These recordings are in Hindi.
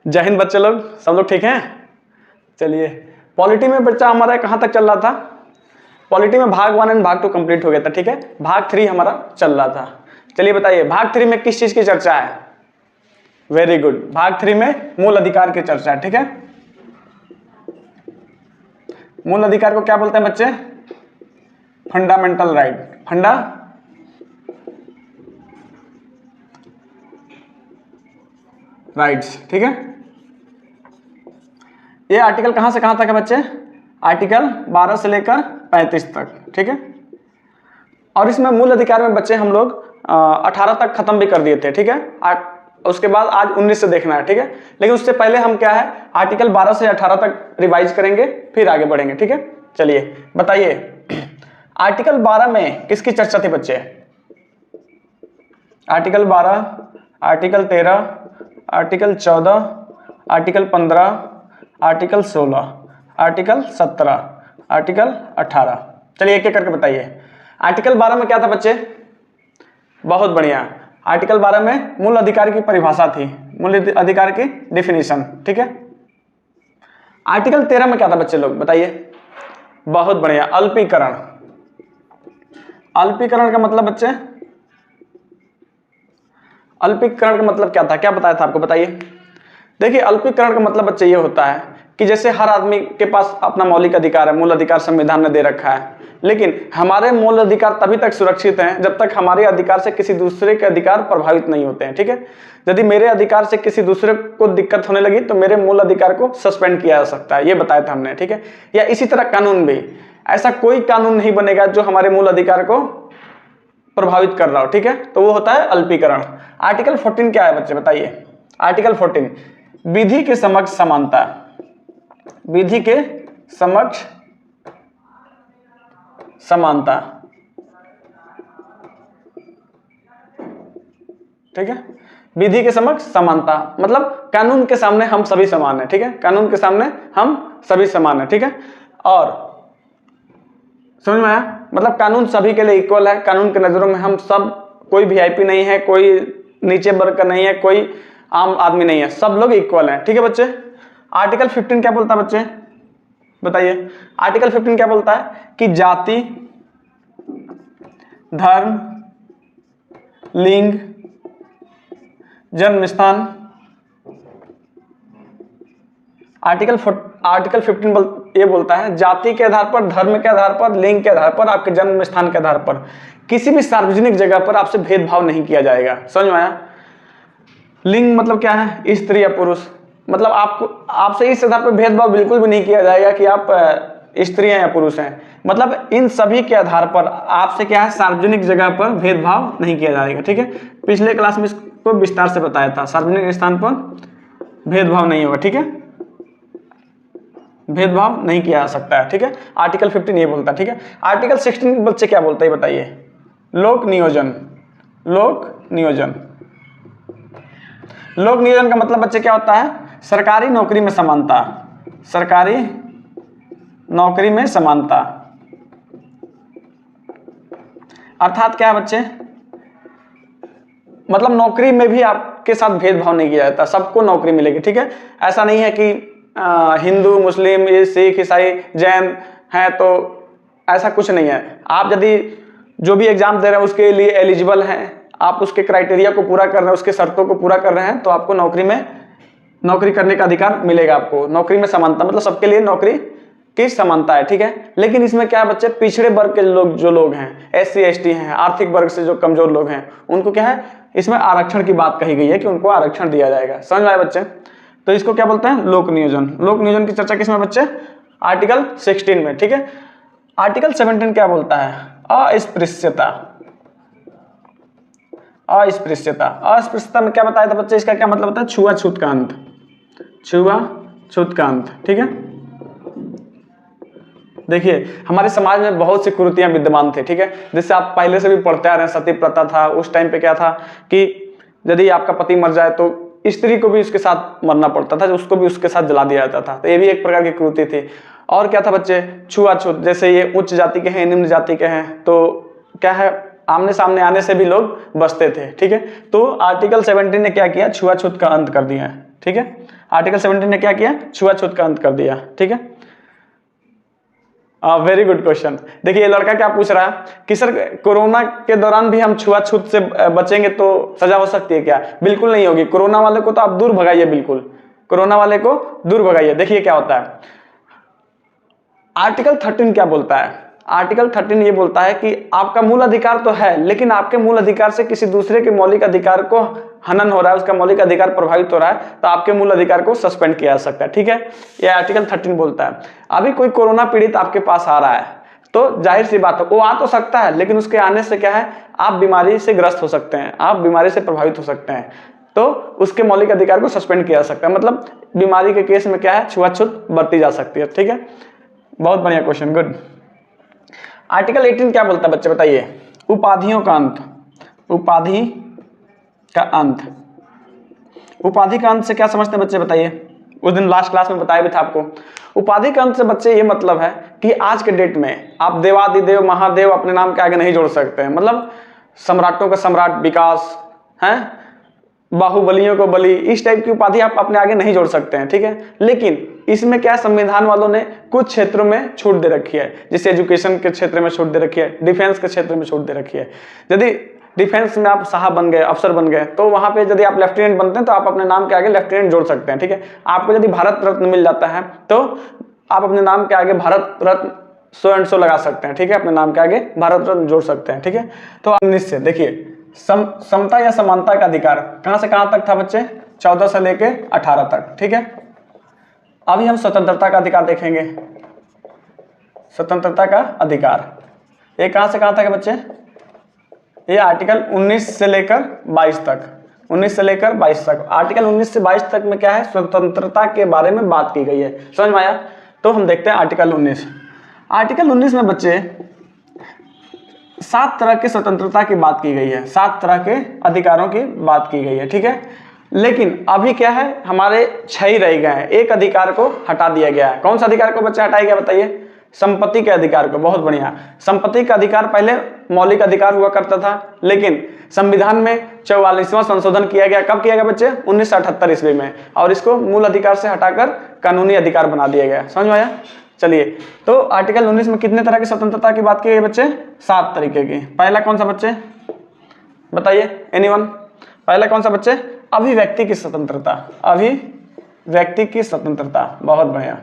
जय हिंद बच्चे लोग, सब लोग ठीक हैं। चलिए, पॉलिटी में बच्चा हमारा कहाँ तक चल रहा था? पॉलिटी में भाग 1 एंड भाग 2 कंप्लीट हो गया था, ठीक है। भाग 3 हमारा चल रहा था। चलिए बताइए, भाग 3 में किस चीज की चर्चा है? वेरी गुड, भाग 3 में मूल अधिकार की चर्चा है, ठीक है। मूल अधिकार को क्या बोलते हैं बच्चे? फंडामेंटल राइट, राइट्स, ठीक है। ये आर्टिकल कहां से कहां तक है बच्चे? आर्टिकल 12 से लेकर 35 तक, ठीक है। और इसमें मूल अधिकार में बच्चे हम लोग 18 तक खत्म भी कर दिए थे, ठीक है। उसके बाद आज 19 से देखना है, ठीक है। लेकिन उससे पहले हम क्या है, आर्टिकल 12 से 18 तक रिवाइज करेंगे, फिर आगे बढ़ेंगे, ठीक है। चलिए बताइए, आर्टिकल 12 में किसकी चर्चा थी बच्चे? Article 12, article 13, article 14, article 15, article 16, article 17, article 18। चलिए एक एक करके बताइए। आर्टिकल 12 में क्या था बच्चे? बहुत बढ़िया, आर्टिकल 12 में मूल अधिकार की परिभाषा थी, मूल अधिकार की डिफिनीशन, ठीक है। आर्टिकल 13 में क्या था बच्चे लोग बताइए? बहुत बढ़िया, अल्पीकरण। अल्पीकरण का मतलब बच्चे, अल्पीकरण का मतलब क्या था? क्या बताया था आपको, बताइए। देखिए, अल्पीकरण का मतलब बच्चे ये होता है कि जैसे हर आदमी के पास अपना मौलिक अधिकार है, मूल अधिकार संविधान ने दे रखा है, लेकिन हमारे मूल अधिकार तभी तक सुरक्षित हैं जब तक हमारे अधिकार से किसी दूसरे के अधिकार प्रभावित नहीं होते हैं, ठीक है। यदि मेरे अधिकार से किसी दूसरे को दिक्कत होने लगी तो मेरे मूल अधिकार को सस्पेंड किया जा सकता है, ये बताया था हमने, ठीक है। या इसी तरह कानून भी, ऐसा कोई कानून नहीं बनेगा जो हमारे मूल अधिकार को प्रभावित कर रहा हो, ठीक है। तो वो होता है अल्पीकरण। आर्टिकल 14 क्या है बच्चे बताइए? आर्टिकल 14 विधि के समक्ष समानता, विधि के समक्ष समानता, ठीक है। विधि के समक्ष समानता मतलब कानून के सामने हम सभी समान हैं, ठीक है। कानून के सामने हम सभी समान हैं, ठीक है। और समझ में आया? मतलब कानून सभी के लिए इक्वल है, कानून के नजरों में हम सब, कोई वीआईपी नहीं है, कोई नीचे वर्ग का नहीं है, कोई आम आदमी नहीं है, सब लोग इक्वल हैं, ठीक है बच्चे। आर्टिकल 15 क्या बोलता है बच्चे बताइए? आर्टिकल 15 क्या बोलता है कि जाति, धर्म, लिंग, जन्म स्थान, आर्टिकल 15 ये बोलता है जाति के आधार पर, धर्म के आधार पर, लिंग के आधार पर, आपके जन्म स्थान के आधार पर किसी भी सार्वजनिक जगह पर आपसे भेदभाव नहीं किया जाएगा। समझ में आया? लिंग मतलब क्या है? स्त्री या पुरुष, मतलब आपसे इस आधार पर भेदभाव बिल्कुल भी नहीं किया जाएगा कि आप स्त्री हैं या पुरुष हैं। मतलब इन सभी के आधार पर आपसे क्या है, सार्वजनिक जगह पर भेदभाव नहीं किया जाएगा, ठीक है। पिछले क्लास में इसको विस्तार से बताया था, सार्वजनिक स्थान पर भेदभाव नहीं होगा, ठीक है। भेदभाव नहीं किया जा सकता है, ठीक है। आर्टिकल 15 ये बोलता है, ठीक है। आर्टिकल 16 बच्चे क्या बोलता है बताइए? लोक नियोजन। लोक नियोजन, लोक नियोजन का मतलब बच्चे क्या होता है? सरकारी नौकरी में समानता, सरकारी नौकरी में समानता। अर्थात क्या है बच्चे? मतलब नौकरी में भी आपके साथ भेदभाव नहीं किया जाता, सबको नौकरी मिलेगी, ठीक है। ऐसा नहीं है कि हिंदू, मुस्लिम, सिख, ईसाई, जैन हैं तो ऐसा कुछ नहीं है। आप यदि जो भी एग्जाम दे रहे हैं उसके लिए एलिजिबल हैं, आप उसके क्राइटेरिया को पूरा कर रहे हैं, उसके शर्तों को पूरा कर रहे हैं, तो आपको नौकरी करने का अधिकार मिलेगा। आपको नौकरी में समानता मतलब सबके लिए नौकरी की समानता है, ठीक है। लेकिन इसमें क्या है बच्चे? पिछड़े वर्ग के लोग, जो लोग हैं, SC ST हैं, आर्थिक वर्ग से जो कमजोर लोग हैं, उनको क्या है, इसमें आरक्षण की बात कही गई है कि उनको आरक्षण दिया जाएगा। समझ में आए बच्चे? तो इसको क्या बोलते हैं? लोक नियोजन। लोक नियोजन की चर्चा किसमें बच्चे? आर्टिकल 16 में, ठीक है। आर्टिकल 17 क्या बोलता है? अस्पृश्यता। अस्पृश्यता, अस्पृश्यता में क्या बताया था बच्चे? इसका क्या मतलब होता है? छुआछूत का अंत, छुआछूत का अंत, ठीक है। देखिए, हमारे समाज में बहुत सी कुरीतियां विद्यमान थी, ठीक है। जिससे आप पहले से भी पढ़ते आ रहे हैं, सती प्रथा था। उस टाइम पे क्या था कि यदि आपका पति मर जाए तो स्त्री को भी उसके साथ मरना पड़ता था, उसको भी उसके साथ जला दिया जाता था। तो ये भी एक प्रकार की कुरीति थी। और क्या था बच्चे? छुआछूत, जैसे ये उच्च जाति के हैं, निम्न जाति के हैं, तो क्या है, आमने सामने आने से भी लोग बचते थे, ठीक है। तो आर्टिकल 17 ने क्या किया? छुआछूत का अंत कर दिया है, ठीक है। आर्टिकल 17 ने क्या किया, छुआछूत का अंत कर दिया। ठीक है, वेरी गुड क्वेश्चन। देखिए ये लड़का क्या पूछ रहा है कि सर कोरोना के दौरान भी हम छुआछूत से बचेंगे तो सजा हो सकती है क्या? बिल्कुल नहीं होगी। कोरोना वाले को तो आप दूर भगाइए, बिल्कुल कोरोना वाले को दूर भगाइए। देखिए क्या होता है, आर्टिकल 13 क्या बोलता है? आर्टिकल 13 ये बोलता है कि आपका मूल अधिकार तो है, लेकिन आपके मूल अधिकार से किसी दूसरे के मौलिक अधिकार को हनन हो रहा है, उसका मौलिक अधिकार प्रभावित हो रहा है, तो आपके मूल अधिकार को सस्पेंड किया जा सकता है। ठीक है, ये आर्टिकल 13 बोलता है। अभी कोई कोरोना पीड़ित आपके पास आ रहा है तो जाहिर सी बात है वो आ तो सकता है, लेकिन उसके आने से क्या है, आप बीमारी से ग्रस्त हो सकते हैं, आप बीमारी से प्रभावित हो सकते हैं, तो उसके मौलिक अधिकार को सस्पेंड किया जा सकता है। मतलब बीमारी के केस में क्या है, छुआछूत बरती जा सकती है। ठीक है, बहुत बढ़िया क्वेश्चन, गुड। आर्टिकल 18 क्या बोलता है बच्चे बताइए? उपाधियों का अंत। उपाधि का अंत। उपाधि का अंत से क्या समझते हैं बच्चे बताइए? उस दिन लास्ट क्लास में बताया भी था आपको। उपाधि का अंत से बच्चे ये मतलब है कि आज के डेट में आप देवादिदेव महादेव अपने नाम के आगे नहीं जोड़ सकते हैं। मतलब सम्राटों का सम्राट विकास है, बाहुबलियों को बलि, इस टाइप की उपाधि आप अपने आगे नहीं जोड़ सकते हैं। ठीक है, लेकिन इसमें क्या संविधान वालों ने कुछ क्षेत्रों में छूट दे रखी है, जैसे एजुकेशन के क्षेत्र में छूट दे रखी है, डिफेंस के क्षेत्र में छूट दे रखी है। यदि डिफेंस में आप साहब बन गए, अफसर बन गए, तो वहां पे यदि आप लेफ्टिनेंट बनते हैं तो आप अपने नाम के आगे लेफ्टिनेंट जोड़ सकते हैं। ठीक है, आपको यदि भारत रत्न मिल जाता है तो आप अपने नाम के आगे Bharat Ratna so and so लगा सकते हैं। ठीक है, अपने नाम के आगे भारत रत्न जोड़ सकते हैं। ठीक है, तो 19 से देखिए समता या समानता का अधिकार कहां से कहां तक था बच्चे? 14 से लेके 18 तक। ठीक है, अभी हम स्वतंत्रता का अधिकार देखेंगे। स्वतंत्रता का अधिकार ये कहां से कहां तक है बच्चे? ये आर्टिकल 19 से लेकर 22 तक। 19 से लेकर 22 तक। आर्टिकल 19 से 22 तक में क्या है, स्वतंत्रता के बारे में बात की गई है। समझ में आया? तो हम देखते हैं आर्टिकल 19। आर्टिकल 19 में बच्चे 7 तरह की स्वतंत्रता की बात की गई है, 7 तरह के अधिकारों की बात की गई है। ठीक है, लेकिन अभी क्या है, हमारे 6 ही रह गए हैं, एक अधिकार को हटा दिया गया है। कौन सा अधिकार को बच्चे हटाया गया बताइए? संपत्ति के अधिकार को। बहुत बढ़िया। संपत्ति का अधिकार पहले मौलिक अधिकार हुआ करता था, लेकिन संविधान में 44वां संशोधन किया गया। कब किया गया बच्चे? 1978 ईस्वी में, और इसको मूल अधिकार से हटाकर कानूनी अधिकार बना दिया गया। समझ में आया? चलिए, तो आर्टिकल 19 में कितने तरह की स्वतंत्रता की बात की गई बच्चे? 7 तरीके की। पहला कौन सा बच्चे बताइए? एनीवन? पहला कौन सा बच्चे? अभिव्यक्ति की स्वतंत्रता। अभिव्यक्ति की स्वतंत्रता। बहुत बढ़िया।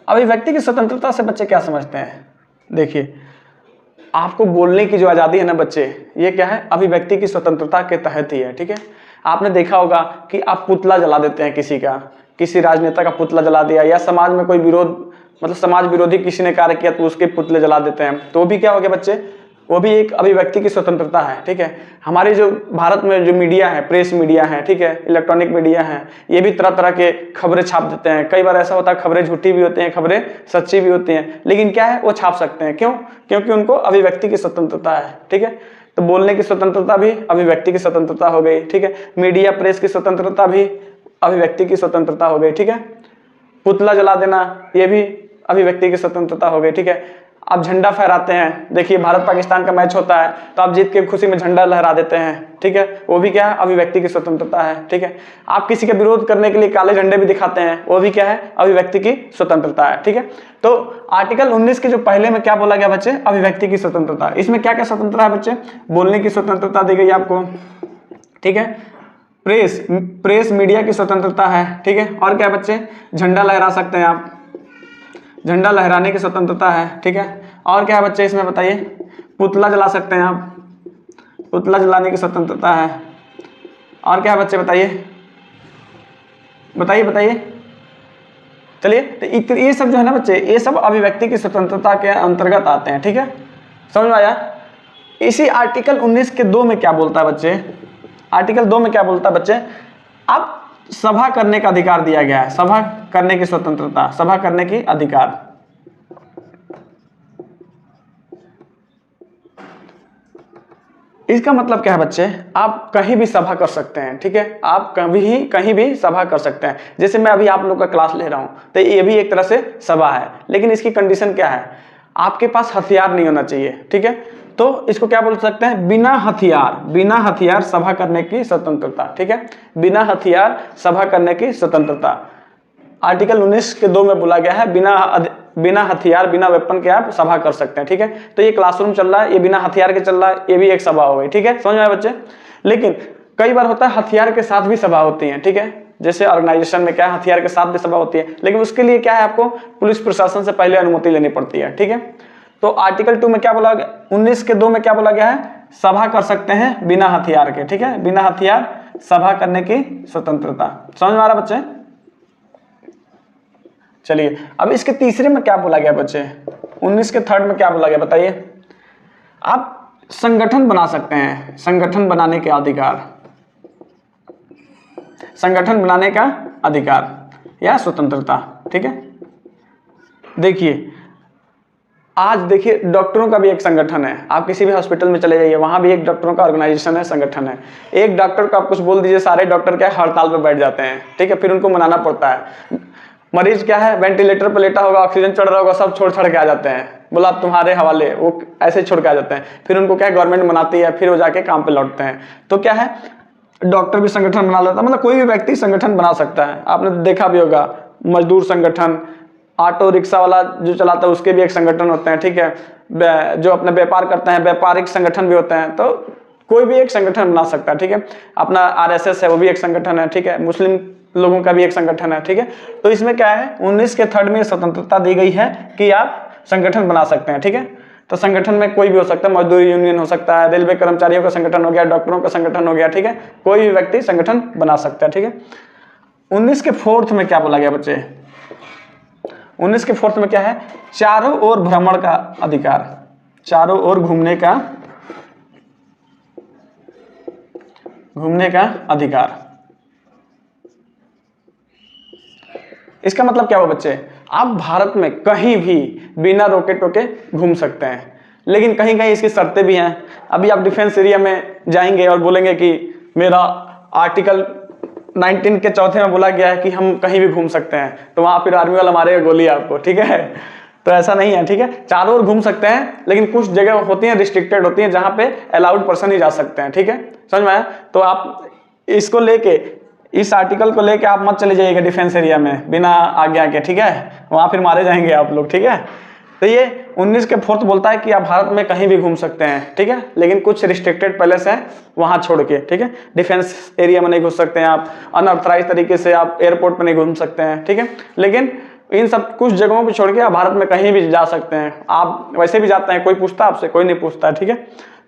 अभिव्यक्ति की स्वतंत्रता से बच्चे क्या समझते हैं? देखिए, आपको बोलने की जो आजादी है ना बच्चे, ये क्या है? अभिव्यक्ति की स्वतंत्रता के तहत ही है। ठीक है, आपने देखा होगा कि आप पुतला जला देते हैं किसी का, किसी राजनेता का पुतला जला दिया, या समाज में कोई विरोध, मतलब समाज विरोधी किसी ने कार्य किया तो उसके पुतले जला देते हैं, तो भी क्या हो गया बच्चे? वो भी एक अभिव्यक्ति की स्वतंत्रता है। ठीक है, हमारे जो भारत में जो मीडिया है, प्रेस मीडिया है, ठीक है, इलेक्ट्रॉनिक मीडिया है, ये भी तरह तरह के खबरें छाप देते हैं। कई बार ऐसा होता है खबरें झूठी भी होती हैं, खबरें सच्ची भी होती हैं, लेकिन क्या है, वो छाप सकते हैं। क्यों? क्योंकि उनको अभिव्यक्ति की स्वतंत्रता है। ठीक है, तो बोलने की स्वतंत्रता भी अभिव्यक्ति की स्वतंत्रता हो गई। ठीक है, मीडिया प्रेस की स्वतंत्रता भी अभिव्यक्ति की स्वतंत्रता हो गई। ठीक है, पुतला जला देना ये भी अभिव्यक्ति की स्वतंत्रता हो गई। ठीक है, आप झंडा फहराते हैं, देखिए भारत पाकिस्तान का मैच होता है तो आप जीत के खुशी में झंडा लहरा देते हैं। ठीक है, वो भी क्या है? अभिव्यक्ति की स्वतंत्रता है। ठीक है, आप किसी का विरोध करने के लिए काले झंडे भी दिखाते हैं, वो भी क्या है? अभिव्यक्ति की स्वतंत्रता है। ठीक है, तो आर्टिकल 19 के जो पहले में क्या बोला गया बच्चे? अभिव्यक्ति की स्वतंत्रता। इसमें क्या क्या स्वतंत्रता है बच्चे? बोलने की स्वतंत्रता दी गई आपको। ठीक है, प्रेस मीडिया की स्वतंत्रता है। ठीक है, और क्या बच्चे? झंडा लहरा सकते हैं आप, झंडा लहराने की स्वतंत्रता है। ठीक है, और क्या है बच्चे इसमें बताइए? पुतला जला सकते हैं आप, पुतला जलाने की स्वतंत्रता है। और क्या है बच्चे बताइए? बताइए। चलिए, तो ये सब जो है ना बच्चे, ये सब अभिव्यक्ति की स्वतंत्रता के अंतर्गत आते हैं। ठीक है, समझ में आया? इसी आर्टिकल 19 के 2 में क्या बोलता है बच्चे? आर्टिकल 2 में क्या बोलता है बच्चे? अब सभा करने का अधिकार दिया गया है, सभा करने की स्वतंत्रता, सभा करने की अधिकार। इसका मतलब क्या है बच्चे? आप कहीं भी सभा कर सकते हैं। ठीक है, आप कहीं भी सभा कर सकते हैं। जैसे मैं अभी आप लोग का क्लास ले रहा हूं, तो ये भी एक तरह से सभा है, लेकिन इसकी कंडीशन क्या है? आपके पास हथियार नहीं होना चाहिए। ठीक है, तो इसको क्या बोल सकते हैं, बिना हथियार सभा करने की स्वतंत्रता, ठीक है, बिना हथियार सभा करने की स्वतंत्रता। आर्टिकल 19 के 2 में बोला गया है बिना हथियार बिना वेपन के आप सभा कर सकते हैं, ठीक है। तो ये क्लासरूम चल रहा है, ये बिना हथियार के चल रहा है, ये भी एक सभा हो गई, ठीक है, समझ में आया बच्चे। लेकिन कई बार होता है हथियार के साथ भी सभा होती है, ठीक है, जैसे ऑर्गेनाइजेशन में क्या है, हथियार के साथ भी सभा होती है, लेकिन उसके लिए क्या है, आपको पुलिस प्रशासन से पहले अनुमति लेनी पड़ती है, ठीक है। तो आर्टिकल 2 में क्या बोला गया, 19 के 2 में क्या बोला गया है, सभा कर सकते हैं बिना हथियार के, ठीक है, बिना हथियार सभा करने की स्वतंत्रता। समझ में आ रहा बच्चे। चलिए अब इसके तीसरे में क्या बोला गया बच्चे, 19 के 3 में क्या बोला गया बताइए। आप संगठन बना सकते हैं, संगठन बनाने के अधिकार, संगठन बनाने का अधिकार या स्वतंत्रता, ठीक है। देखिए आज देखिए डॉक्टरों का भी एक संगठन है, आप किसी भी हॉस्पिटल में चले जाइए, वहां भी एक डॉक्टरों का ऑर्गेनाइजेशन है, संगठन है। एक डॉक्टर को आप कुछ बोल दीजिए, सारे डॉक्टर क्या हड़ताल पे बैठ जाते हैं, ठीक है, फिर उनको मनाना पड़ता है। मरीज क्या है, वेंटिलेटर पर लेटा होगा, ऑक्सीजन चढ़ रहा होगा, सब छोड़ के आ जाते हैं, बोला तुम्हारे हवाले, वो ऐसे छोड़ के आ जाते हैं, फिर उनको क्या गवर्नमेंट मनाती है, फिर वो जाके काम पे लौटते हैं। तो क्या है, डॉक्टर भी संगठन बना लेता है, मतलब कोई भी व्यक्ति संगठन बना सकता है। आपने देखा भी होगा मजदूर संगठन, ऑटो रिक्शा वाला जो चलाता है उसके भी एक संगठन होते हैं, ठीक है, जो अपने व्यापार करते हैं व्यापारिक संगठन भी होते हैं। तो कोई भी एक संगठन बना सकता है, ठीक है। अपना आरएसएस है, वो भी एक संगठन है, ठीक है, मुस्लिम लोगों का भी एक संगठन है, ठीक है। तो इसमें क्या है, 19 के 3 में स्वतंत्रता दी गई है कि आप संगठन बना सकते हैं, ठीक है। तो संगठन में कोई भी हो सकता है, मजदूर यूनियन हो सकता है, रेलवे कर्मचारियों का संगठन हो गया, डॉक्टरों का संगठन हो गया, ठीक है, कोई भी व्यक्ति संगठन बना सकता है, ठीक है। 19 के 4 में क्या बोला गया बच्चे, 19 के 4 में क्या है, चारों ओर भ्रमण का अधिकार, चारों ओर घूमने का अधिकार। इसका मतलब क्या हुआ बच्चे, आप भारत में कहीं भी बिना रोके टोके घूम सकते हैं, लेकिन कहीं कहीं इसकी शर्तें भी हैं। अभी आप डिफेंस एरिया में जाएंगे और बोलेंगे कि मेरा आर्टिकल 19 के 4 में बोला गया है कि हम कहीं भी घूम सकते हैं, तो वहां फिर आर्मी वाला मारेगा गोली आपको, ठीक है। तो ऐसा नहीं है, ठीक है, चारों ओर घूम सकते हैं, लेकिन कुछ जगह होती हैं रिस्ट्रिक्टेड होती हैं जहां पे अलाउड पर्सन ही जा सकते हैं, ठीक है, समझ में आया। तो आप इसको लेके, इस आर्टिकल को लेके आप मत चले जाइएगा डिफेंस एरिया में बिना आज्ञा के, ठीक है, वहां फिर मारे जाएंगे आप लोग, ठीक है। तो ये 19 के 4 बोलता है कि आप भारत में कहीं भी घूम सकते हैं, ठीक है, लेकिन कुछ रिस्ट्रिक्टेड प्लेस है वहां छोड़ के, ठीक है। डिफेंस एरिया में नहीं घुस सकते हैं आप, अनऑथराइज तरीके से आप एयरपोर्ट पर नहीं घूम सकते हैं, ठीक है, लेकिन इन सब कुछ जगहों पे छोड़ के आप भारत में कहीं भी जा सकते हैं। आप वैसे भी जाते हैं, कोई पूछता आपसे, कोई नहीं पूछता, ठीक है।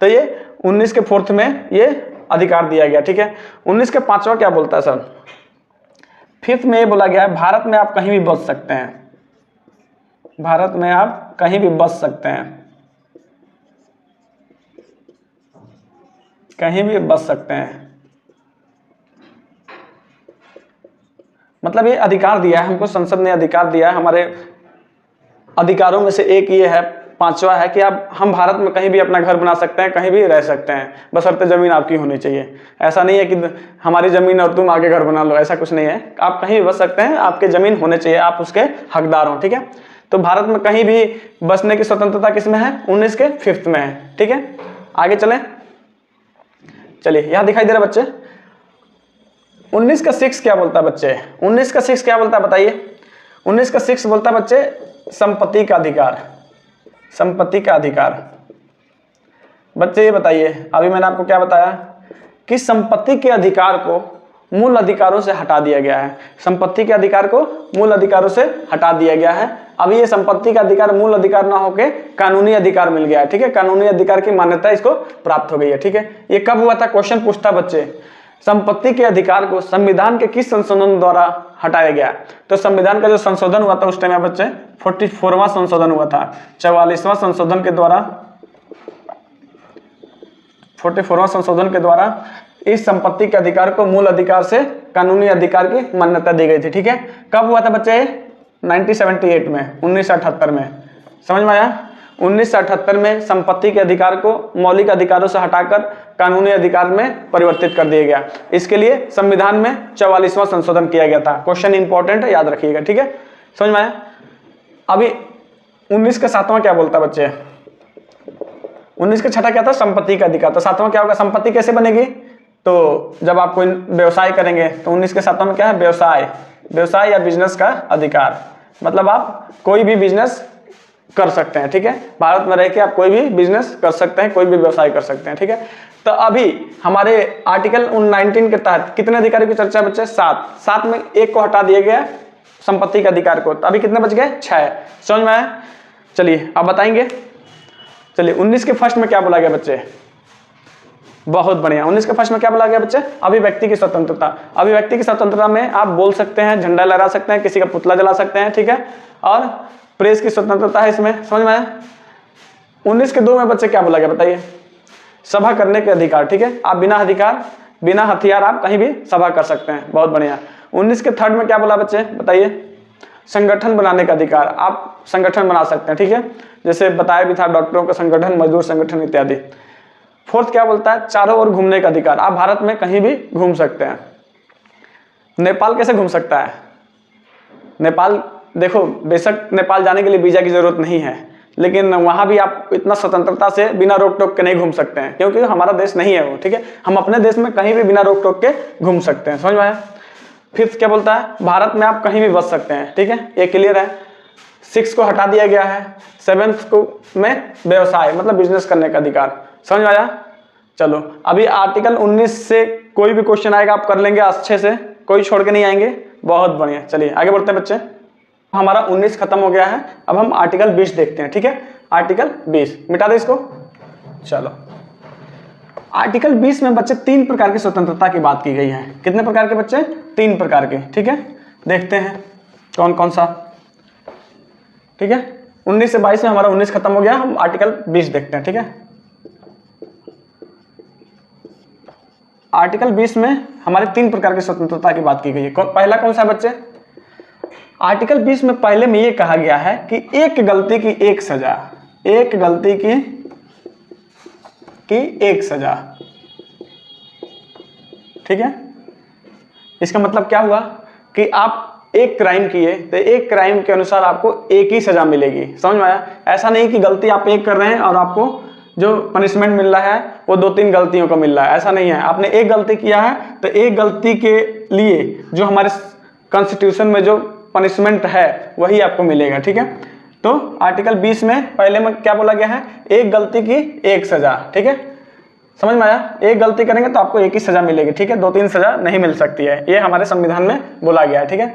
तो ये 19 के 4 में ये अधिकार दिया गया, ठीक है। 19 के 5वां क्या बोलता है सर, 5th में ये बोला गया है भारत में आप कहीं भी बस सकते हैं, भारत में आप कहीं भी बस सकते हैं, कहीं भी बस सकते हैं। मतलब ये अधिकार दिया है हमको, संसद ने अधिकार दिया है, हमारे अधिकारों में से एक ये है, 5वां है कि हम भारत में कहीं भी अपना घर बना सकते हैं, कहीं भी रह सकते हैं, बशर्ते जमीन आपकी होनी चाहिए। ऐसा नहीं है कि हमारी जमीन और तुम आगे घर बना लो, ऐसा कुछ नहीं है, आप कहीं भी बस सकते हैं, आपके जमीन होने चाहिए, आप उसके हकदार हो, ठीक है। तो भारत में कहीं भी बसने की स्वतंत्रता किसमें है, 19 के 5th में है, ठीक है। आगे चलें, चलिए यहां दिखाई दे रहा बच्चे 19 का 6 क्या बोलता है बच्चे, 19 का 6 क्या बोलता है बताइए। 19 का 6 बोलता है बच्चे संपत्ति का अधिकार, संपत्ति का अधिकार। बच्चे ये बताइए, अभी मैंने आपको क्या बताया कि संपत्ति के अधिकार को मूल अधिकारों से हटा दिया गया है, संपत्ति के अधिकार को मूल अधिकारों से हटा दिया गया है। अभी ये संपत्ति का अधिकार मूल अधिकार ना होके कानूनी अधिकार मिल गया है, ठीक है, कानूनी अधिकार की मान्यता इसको प्राप्त हो गई है, ठीक है। ये कब हुआ था, क्वेश्चन पूछता बच्चे, संपत्ति के अधिकार को संविधान के किस संशोधन द्वारा हटाया गया। तो संविधान का जो संशोधन हुआ था उस टाइम बच्चे 44वां संशोधन हुआ था, 44वां संशोधन के द्वारा, 44वां संशोधन के द्वारा इस संपत्ति के अधिकार को मूल अधिकार से कानूनी अधिकार की मान्यता दी गई थी, ठीक है। कब हुआ था बच्चे, 1978 में, 1978 में, समझ में आया। 1978 में संपत्ति के अधिकार को मौलिक अधिकारों से हटाकर कानूनी अधिकार में परिवर्तित कर दिया गया। इसके लिए संविधान में 44वां संशोधन किया गया था। क्वेश्चन इंपॉर्टेंट है, याद रखिएगा, ठीक है, समझ में आया। अभी 19 का 7वां क्या बोलता है बच्चे, 19 का छठा क्या था, संपत्ति का अधिकार। तो सातवां क्या होगा, संपत्ति कैसे बनेगी, तो जब आप कोई व्यवसाय करेंगे तो 19 के सातवां में क्या है, व्यवसाय या बिजनेस का अधिकार। मतलब आप कोई भी बिजनेस कर सकते हैं, ठीक है, भारत में रह के आप कोई भी बिजनेस कर सकते हैं, कोई भी व्यवसाय कर सकते हैं, ठीक है। तो अभी हमारे आर्टिकल 19 के तहत कितने अधिकारों की चर्चा बच्चे, 7 में एक को हटा दिया गया, संपत्ति के अधिकार को। तो अभी कितने बच गए, 6। समझ में आया, चलिए आप बताएंगे। चलिए 19 के फर्स्ट में क्या बोला गया बच्चे, बहुत बढ़िया। 19 के फर्स्ट में क्या बोला गया बच्चे, अभिव्यक्ति की स्वतंत्रता। अभिव्यक्ति की स्वतंत्रता में आप बोल सकते हैं, झंडा लहरा सकते हैं, किसी का पुतला जला सकते हैं, ठीक है, और प्रेस की स्वतंत्रता है इसमें। समझ में आया। 19 के 2 में बच्चे क्या बोला गया बताइए, सभा करने के अधिकार, ठीक है, आप बिना हथियार आप कहीं भी सभा कर सकते हैं, बहुत बढ़िया। 19 के थर्ड में क्या बोला बच्चे बताइए, संगठन बनाने का अधिकार, आप संगठन बना सकते हैं, ठीक है, जैसे बताया भी था, डॉक्टरों का संगठन, मजदूर संगठन इत्यादि। फोर्थ क्या बोलता है, चारों ओर घूमने का अधिकार, आप भारत में कहीं भी घूम सकते हैं। नेपाल कैसे घूम सकता है, नेपाल देखो, बेशक नेपाल जाने के लिए वीजा की जरूरत नहीं है, लेकिन वहां भी आप इतना स्वतंत्रता से बिना रोक टोक के नहीं घूम सकते हैं, क्योंकि हमारा देश नहीं है वो, ठीक है। हम अपने देश में कहीं भी बिना रोक टोक के घूम सकते हैं। समझ में आया। फिफ्थ क्या बोलता है, भारत में आप कहीं भी बस सकते हैं, ठीक है, ये क्लियर है। 6 को हटा दिया गया है। 7th को में व्यवसाय मतलब बिजनेस करने का अधिकार। समझ में आया। चलो अभी आर्टिकल 19 से कोई भी क्वेश्चन आएगा आप कर लेंगे अच्छे से, कोई छोड़ के नहीं आएंगे, बहुत बढ़िया। चलिए आगे बढ़ते हैं बच्चे, हमारा 19 खत्म हो गया है, अब हम आर्टिकल 20 देखते हैं, ठीक है। आर्टिकल 20 मिटा दे इसको। चलो आर्टिकल 20 में बच्चे 3 प्रकार की स्वतंत्रता की बात की गई है। कितने प्रकार के बच्चे, 3 प्रकार के, ठीक है। देखते हैं कौन कौन सा, ठीक है। 19 से 22 में हमारा 19 खत्म हो गया, हम आर्टिकल 20 देखते हैं, ठीक है। आर्टिकल 20 में हमारे 3 प्रकार की स्वतंत्रता की बात की गई है। पहला कौन सा है बच्चे, आर्टिकल 20 में पहले में ये कहा गया है कि एक गलती की एक सजा, एक गलती की एक सजा, ठीक है। इसका मतलब क्या हुआ कि आप एक क्राइम किए तो एक क्राइम के अनुसार आपको एक ही सजा मिलेगी। समझ में आया। ऐसा नहीं कि गलती आप एक कर रहे हैं और आपको जो पनिशमेंट मिल रहा है वो 2-3 गलतियों का मिल रहा है, ऐसा नहीं है। आपने एक गलती किया है तो एक गलती के लिए जो हमारे कॉन्स्टिट्यूशन में जो पनिशमेंट है वही आपको मिलेगा, ठीक है। तो आर्टिकल 20 में पहले में क्या बोला गया है, एक गलती की एक सजा, ठीक है। समझ में आया। एक गलती करेंगे तो आपको एक ही सजा मिलेगी, ठीक है, 2-3 सजा नहीं मिल सकती है, ये हमारे संविधान में बोला गया है, ठीक है।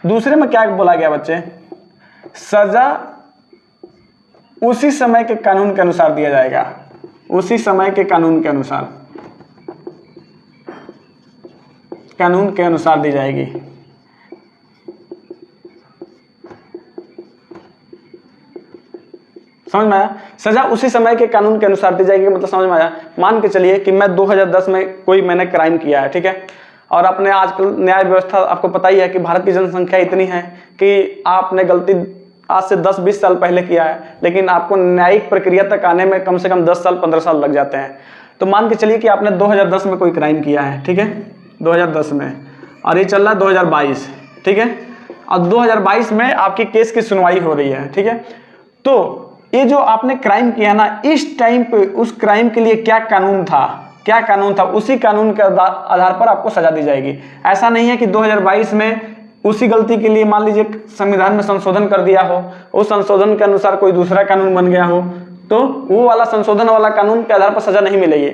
दूसरे में क्या बोला गया बच्चे, सजा उसी समय के कानून के अनुसार दिया जाएगा, उसी समय के कानून के अनुसार, कानून के अनुसार दी जाएगी। समझ में आया। सजा उसी समय के कानून के अनुसार दी जाएगी, मतलब समझ में आया। मान के चलिए कि मैं 2010 में मैंने क्राइम किया है, ठीक है, और अपने आजकल न्याय व्यवस्था आपको पता ही है कि भारत की जनसंख्या इतनी है कि आपने गलती आज से 10-20 साल पहले किया है, लेकिन आपको न्यायिक प्रक्रिया तक आने में कम से कम 10 साल 15 साल लग जाते हैं। तो मान के चलिए कि आपने 2010 में कोई क्राइम किया है, ठीक है, 2010 में, और ये चल रहा है 2022, ठीक है, और 2022 में आपकी केस की सुनवाई हो रही है, ठीक है। तो ये जो आपने क्राइम किया ना, इस टाइम पे उस क्राइम के लिए क्या कानून था, उसी कानून के आधार पर आपको सजा दी जाएगी। ऐसा नहीं है कि 2022 में उसी गलती के लिए मान लीजिए संविधान में संशोधन कर दिया हो, उस संशोधन के अनुसार कोई दूसरा कानून बन गया हो, तो वो वाला संशोधन वाला कानून के आधार पर सजा नहीं मिलेगी।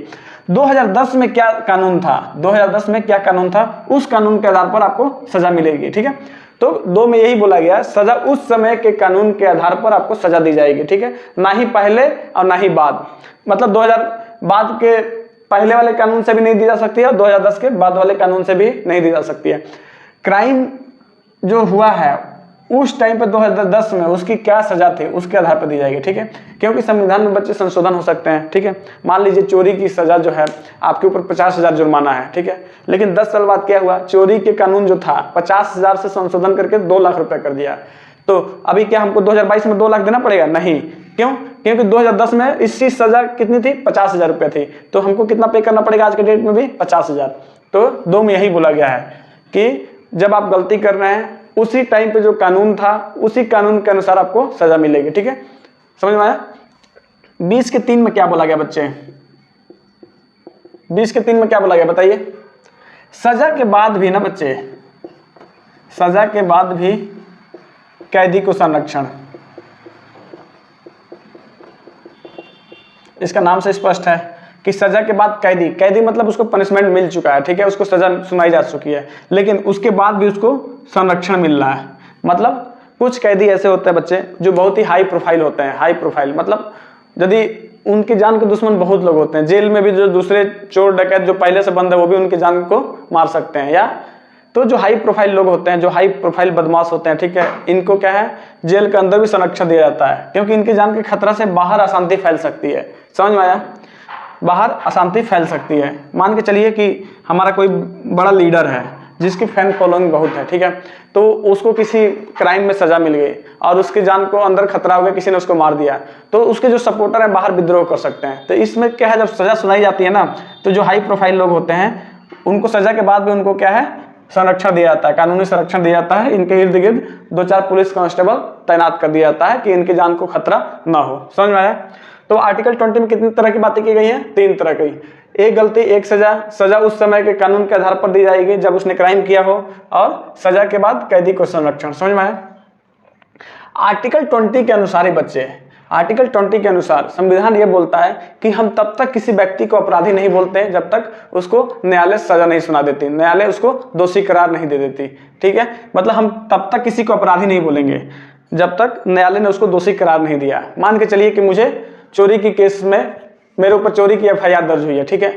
2010 में क्या कानून था, 2010 में क्या कानून था, उस कानून के आधार पर आपको सजा मिलेगी, ठीक है। तो 2 में यही बोला गया, सजा उस समय के कानून के आधार पर आपको सजा दी जाएगी, ठीक है, ना ही पहले और ना ही बाद। मतलब 2000 बाद के पहले वाले कानून से भी नहीं दी जा सकती है और 2010 के बाद वाले कानून से भी नहीं दी जा सकती है। क्राइम जो हुआ है उस टाइम पे 2010 में उसकी क्या सजा थी उसके आधार पर दी जाएगी, ठीक है, क्योंकि संविधान में बच्चे संशोधन हो सकते हैं, ठीक है। मान लीजिए चोरी की सजा जो है आपके ऊपर 50,000 जुर्माना है, ठीक है, लेकिन 10 साल बाद क्या हुआ, चोरी के कानून जो था 50,000 से संशोधन करके 2 लाख रुपए कर दिया। तो अभी क्या हमको 2022 में 2 लाख देना पड़ेगा? नहीं। क्यों? क्योंकि 2010 में इसकी सजा कितनी थी, 50,000 रुपये थी, तो हमको कितना पे करना पड़ेगा आज के डेट में भी? 50,000। तो 2 में यही बोला गया है कि जब आप गलती कर रहे हैं उसी टाइम पे जो कानून था उसी कानून के अनुसार आपको सजा मिलेगी, ठीक है, समझ में आया। 20 के 3 में क्या बोला गया बच्चे? 20 के 3 में क्या बोला गया बताइए? सजा के बाद भी ना बच्चे, सजा के बाद भी कैदी को संरक्षण, इसका नाम से स्पष्ट है कि सजा के बाद कैदी, कैदी मतलब उसको पनिशमेंट मिल चुका है, ठीक है, उसको सजा सुनाई जा चुकी है, लेकिन उसके बाद भी उसको संरक्षण मिल रहा है। मतलब कुछ कैदी ऐसे होते हैं बच्चे जो बहुत ही हाई प्रोफाइल होते हैं, हाई प्रोफाइल मतलब यदि उनकी जान के दुश्मन बहुत लोग होते हैं, जेल में भी जो दूसरे चोर डकैत जो पहले से बंद है वो भी उनकी जान को मार सकते हैं, या तो जो हाई प्रोफाइल लोग होते हैं, जो हाई प्रोफाइल बदमाश होते हैं, ठीक है, इनको क्या है जेल के अंदर भी संरक्षण दिया जाता है, क्योंकि इनकी जान के खतरा से बाहर अशांति फैल सकती है। समझ में आया? बाहर अशांति फैल सकती है। मान के चलिए कि हमारा कोई बड़ा लीडर है जिसकी फैन फॉलोइंग बहुत है, ठीक है, तो उसको किसी क्राइम में सजा मिल गई और उसकी जान को अंदर खतरा हो गया, किसी ने उसको मार दिया, तो उसके जो सपोर्टर है बाहर विद्रोह कर सकते हैं। तो इसमें क्या है, जब सजा सुनाई जाती है ना, तो जो हाई प्रोफाइल लोग होते हैं उनको सजा के बाद भी उनको क्या है संरक्षण दिया जाता है, कानूनी संरक्षण दिया जाता है। इनके इर्द गिर्द 2-4 पुलिस कांस्टेबल तैनात कर दिया जाता है कि इनकी जान को खतरा ना हो। समझ में आया? तो आर्टिकल 20 में कितनी तरह की बातें की गई हैं? 3 तरह की। एक गलती एक सजा, सजा उस समय के कानून के आधार पर दी जाएगी जब उसने क्राइम किया हो, और सजा के बाद कैदी को संरक्षण। समझ में आया? आर्टिकल 20 के अनुसार ही बच्चे, आर्टिकल 20 के अनुसार संविधान ये बोलता है कि हम तब तक किसी व्यक्ति को अपराधी नहीं बोलते जब तक उसको न्यायालय सजा नहीं सुना देती, न्यायालय उसको दोषी करार नहीं दे देती, ठीक है। मतलब हम तब तक किसी को अपराधी नहीं बोलेंगे जब तक न्यायालय ने उसको दोषी करार नहीं दिया। मान के चलिए कि मुझे चोरी की केस में मेरे ऊपर चोरी की FIR दर्ज हुई है, ठीक है,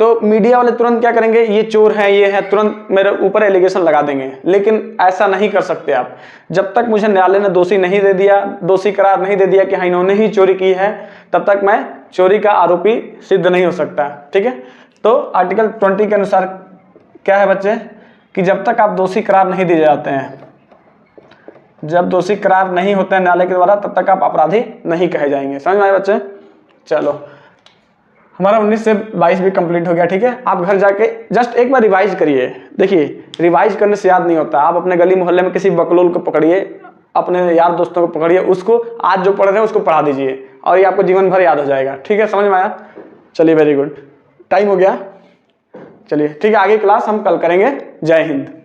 तो मीडिया वाले तुरंत क्या करेंगे, ये चोर है, ये है, तुरंत मेरे ऊपर एलिगेशन लगा देंगे। लेकिन ऐसा नहीं कर सकते आप, जब तक मुझे न्यायालय ने दोषी नहीं दे दिया, दोषी करार नहीं दे दिया कि हाँ इन्होंने ही चोरी की है, तब तक मैं चोरी का आरोपी सिद्ध नहीं हो सकता, ठीक है। तो आर्टिकल 20 के अनुसार क्या है बच्चे कि जब तक आप दोषी करार नहीं दिए जाते हैं, जब दोषी करार नहीं होते हैं न्यायालय के द्वारा, तब तक आप अपराधी नहीं कहे जाएंगे। समझ में आए बच्चे? चलो, हमारा 19 से 22 भी कंप्लीट हो गया, ठीक है। आप घर जाके जस्ट एक बार रिवाइज करिए। देखिए, रिवाइज करने से याद नहीं होता, आप अपने गली मोहल्ले में किसी बकलोल को पकड़िए, अपने यार दोस्तों को पकड़िए, उसको आज जो पढ़ रहे हैं उसको पढ़ा दीजिए और ये आपको जीवन भर याद हो जाएगा, ठीक है। समझ में आया? चलिए, वेरी गुड, टाइम हो गया, चलिए ठीक है, आगे क्लास हम कल करेंगे। जय हिंद।